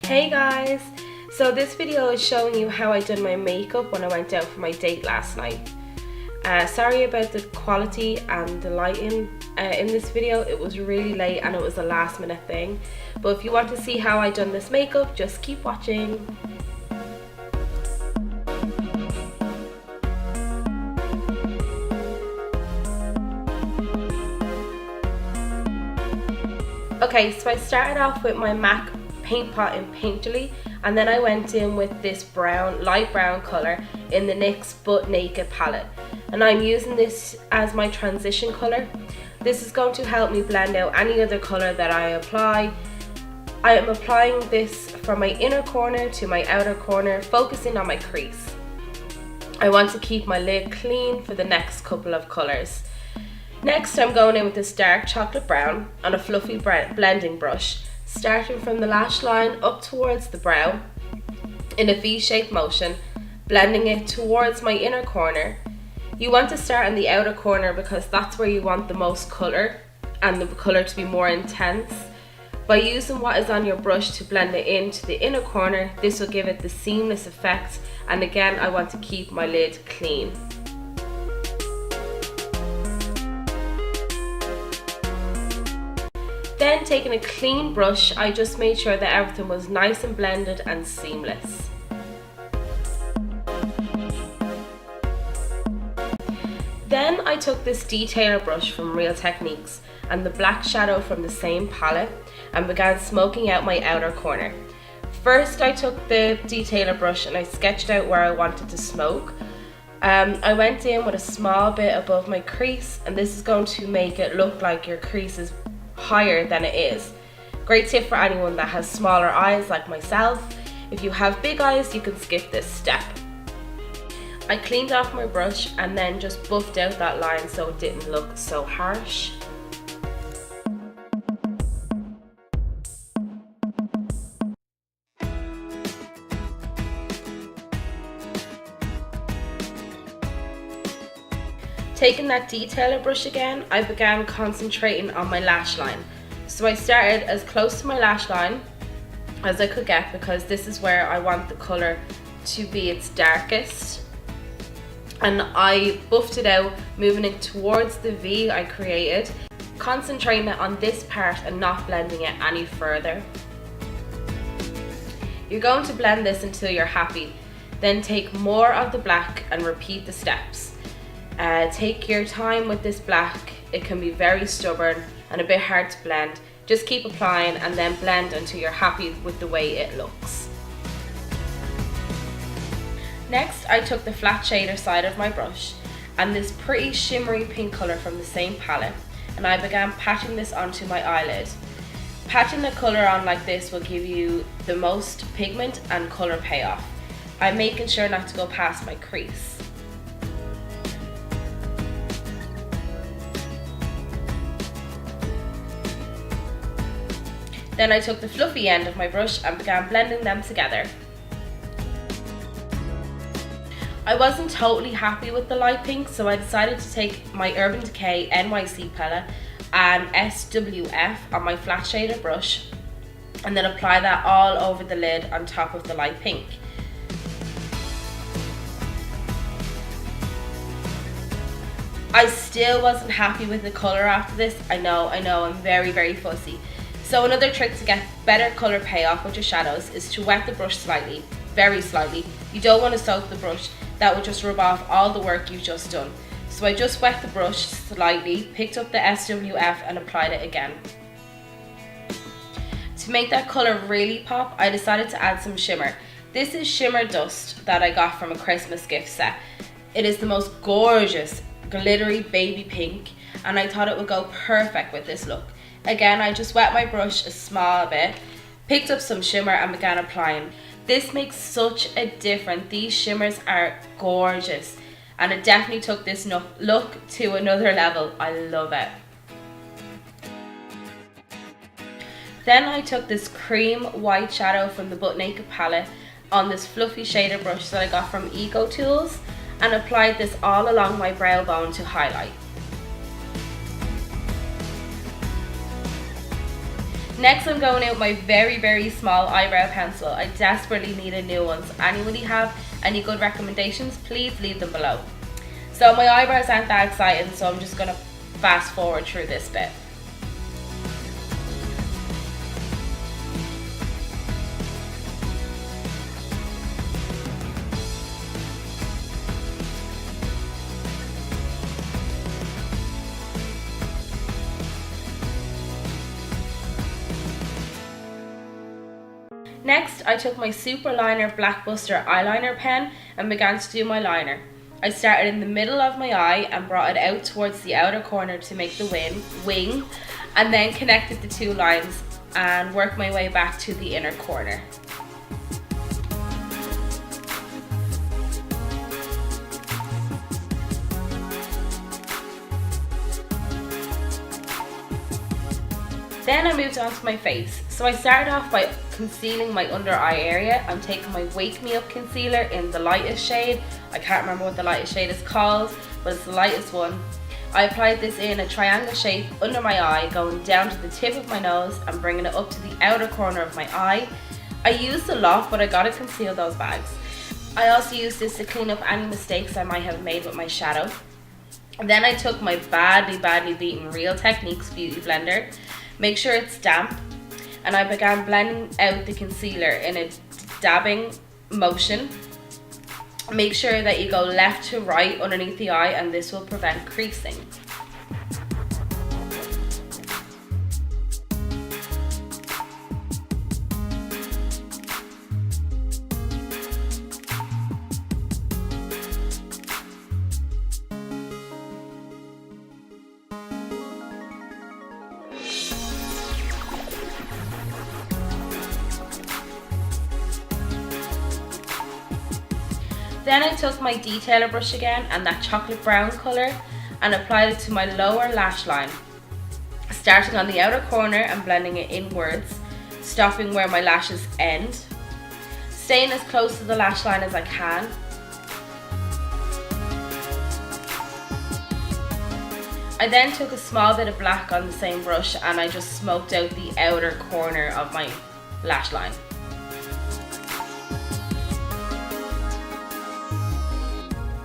Hey guys! So this video is showing you how I did my makeup when I went out for my date last night. Sorry about the quality and the lighting in this video. It was really late and it was a last minute thing. But if you want to see how I done this makeup, just keep watching. Okay, so I started off with my MAC paint pot in Painterly, and then I went in with this brown, light brown colour in the NYX Butt Naked palette, and I'm using this as my transition colour. This is going to help me blend out any other colour that I apply. I am applying this from my inner corner to my outer corner, focusing on my crease. I want to keep my lid clean for the next couple of colours. Next, I'm going in with this dark chocolate brown on a fluffy blending brush, starting from the lash line up towards the brow in a V-shaped motion, blending it towards my inner corner. You want to start in the outer corner because that's where you want the most colour and the colour to be more intense. By using what is on your brush to blend it into the inner corner, this will give it the seamless effect, and again I want to keep my lid clean. Then taking a clean brush, I just made sure that everything was nice and blended and seamless. Then I took this detailer brush from Real Techniques and the black shadow from the same palette and began smoking out my outer corner. First I took the detailer brush and I sketched out where I wanted to smoke. I went in with a small bit above my crease, and this is going to make it look like your crease is higher than it is. Great tip for anyone that has smaller eyes like myself. If you have big eyes, you can skip this step. I cleaned off my brush and then just buffed out that line so it didn't look so harsh. Taking that detailer brush again, I began concentrating on my lash line. So I started as close to my lash line as I could get because this is where I want the colour to be its darkest. And I buffed it out, moving it towards the V I created, concentrating it on this part and not blending it any further. You're going to blend this until you're happy. Then take more of the black and repeat the steps. Take your time with this black. It can be very stubborn and a bit hard to blend. Just keep applying and then blend until you're happy with the way it looks. Next, I took the flat shader side of my brush and this pretty shimmery pink colour from the same palette, and I began patting this onto my eyelid. Patting the colour on like this will give you the most pigment and colour payoff. I'm making sure not to go past my crease. Then I took the fluffy end of my brush and began blending them together. I wasn't totally happy with the light pink, so I decided to take my Urban Decay NYC palette and SWF on my flat shader brush and then apply that all over the lid on top of the light pink. I still wasn't happy with the colour after this. I know, I'm very fussy. So another trick to get better colour payoff with your shadows is to wet the brush slightly, very slightly. You don't want to soak the brush, that will just rub off all the work you've just done. So I just wet the brush slightly, picked up the SWF and applied it again. To make that colour really pop, I decided to add some shimmer. This is shimmer dust that I got from a Christmas gift set. It is the most gorgeous glittery baby pink, and I thought it would go perfect with this look. Again, I just wet my brush a small bit, picked up some shimmer and began applying. This makes such a difference. These shimmers are gorgeous and it definitely took this look to another level. I love it. Then I took this cream white shadow from the Butt Naked palette on this fluffy shader brush that I got from Eco Tools and applied this all along my brow bone to highlight. Next, I'm going in with my very small eyebrow pencil. I desperately need a new one, so anybody have any good recommendations, please leave them below. So my eyebrows aren't that exciting, so I'm just going to fast forward through this bit. Next, I took my Superliner Blackbuster eyeliner pen and began to do my liner. I started in the middle of my eye and brought it out towards the outer corner to make the wing, and then connected the two lines and worked my way back to the inner corner. Then I moved on to my face. So I started off by concealing my under eye area. I'm taking my Wake Me Up concealer in the lightest shade. I can't remember what the lightest shade is called, but it's the lightest one. I applied this in a triangle shape under my eye, going down to the tip of my nose and bringing it up to the outer corner of my eye. I used a lot, but I gotta conceal those bags. I also used this to clean up any mistakes I might have made with my shadow. And then I took my badly beaten Real Techniques Beauty Blender. Make sure it's damp, and I began blending out the concealer in a dabbing motion. Make sure that you go left to right underneath the eye, and this will prevent creasing. Then I took my detailer brush again and that chocolate brown colour and applied it to my lower lash line, starting on the outer corner and blending it inwards, stopping where my lashes end, staying as close to the lash line as I can. I then took a small bit of black on the same brush and I just smoked out the outer corner of my lash line.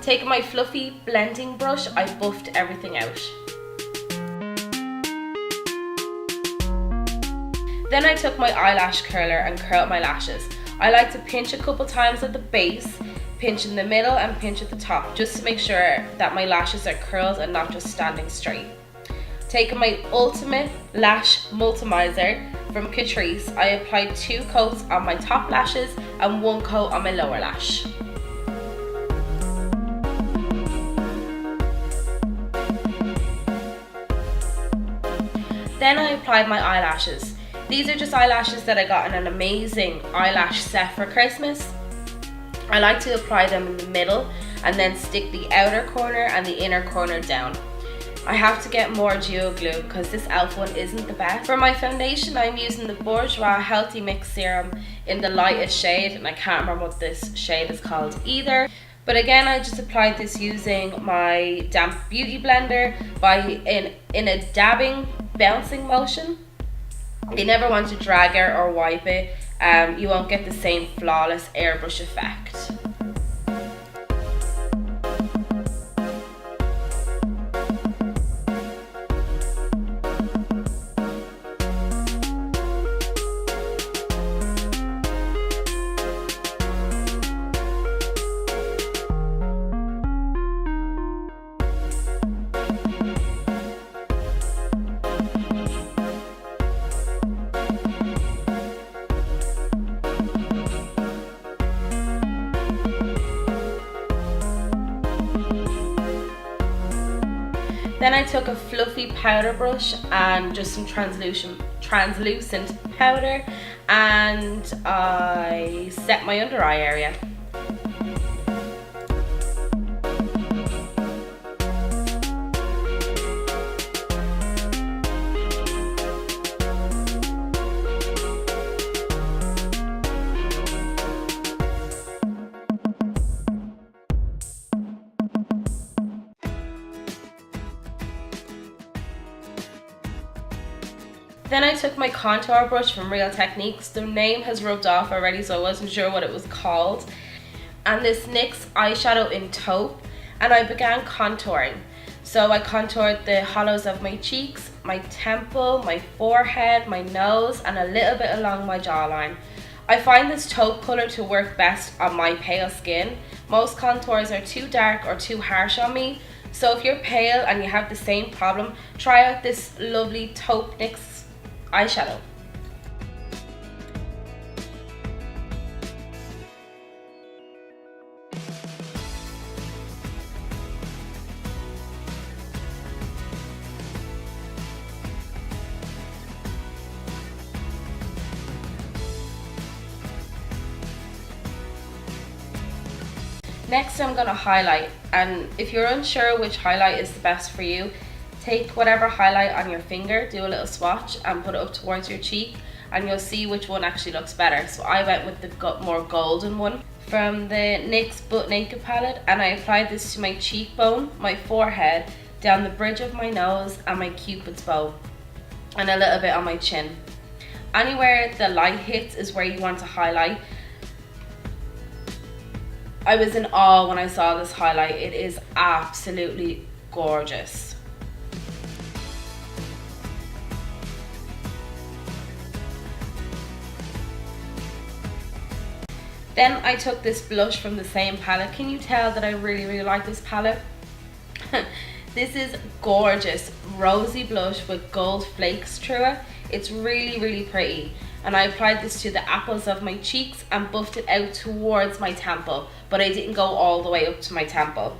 Taking my fluffy blending brush, I buffed everything out. Then I took my eyelash curler and curled my lashes. I like to pinch a couple times at the base, pinch in the middle and pinch at the top, just to make sure that my lashes are curled and not just standing straight. Taking my Ultimate Lash Multimizer from Catrice, I applied 2 coats on my top lashes and 1 coat on my lower lash. Then I applied my eyelashes. These are just eyelashes that I got in an amazing eyelash set for Christmas. I like to apply them in the middle and then stick the outer corner and the inner corner down. I have to get more Duo Glue because this e.l.f. one isn't the best. For my foundation, I'm using the Bourjois Healthy Mix Serum in the lightest shade, and I can't remember what this shade is called either. But again, I just applied this using my damp beauty blender in a dabbing, bouncing motion. You never want to drag it or wipe it. You won't get the same flawless airbrush effect. Then I took a fluffy powder brush and just some translucent powder, and I set my under eye area. Then I took my contour brush from Real Techniques. The name has rubbed off already, so I wasn't sure what it was called. And this NYX Eyeshadow In Taupe, and I began contouring. So I contoured the hollows of my cheeks, my temple, my forehead, my nose, and a little bit along my jawline. I find this taupe colour to work best on my pale skin. Most contours are too dark or too harsh on me. So if you're pale and you have the same problem, try out this lovely taupe NYX eyeshadow. Next I'm going to highlight, and if you're unsure which highlight is the best for you, take whatever highlight on your finger, do a little swatch and put it up towards your cheek, and you'll see which one actually looks better. So I went with the more golden one from the NYX Butt Naked palette, and I applied this to my cheekbone, my forehead, down the bridge of my nose and my cupid's bow, and a little bit on my chin. Anywhere the light hits is where you want to highlight. I was in awe when I saw this highlight. It is absolutely gorgeous. Then I took this blush from the same palette. Can you tell that I really like this palette? This is gorgeous rosy blush with gold flakes through it. It's really pretty. And I applied this to the apples of my cheeks and buffed it out towards my temple, but I didn't go all the way up to my temple.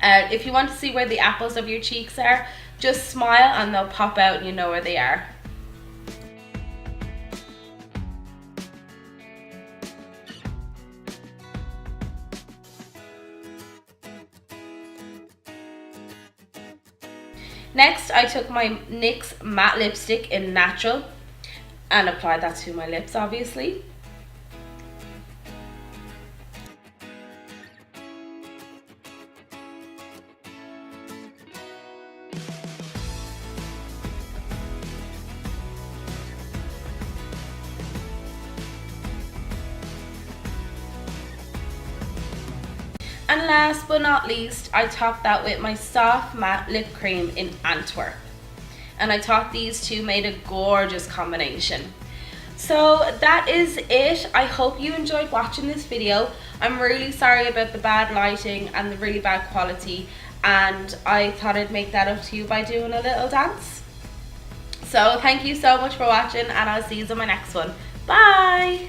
If you want to see where the apples of your cheeks are, just smile and they'll pop out and you know where they are. Next, I took my NYX matte lipstick in Natural and applied that to my lips, obviously. And last but not least, I topped that with my soft matte lip cream in Antwerp. And I thought these two made a gorgeous combination. So that is it. I hope you enjoyed watching this video. I'm really sorry about the bad lighting and the really bad quality, and I thought I'd make that up to you by doing a little dance. So thank you so much for watching, and I'll see you in my next one. Bye!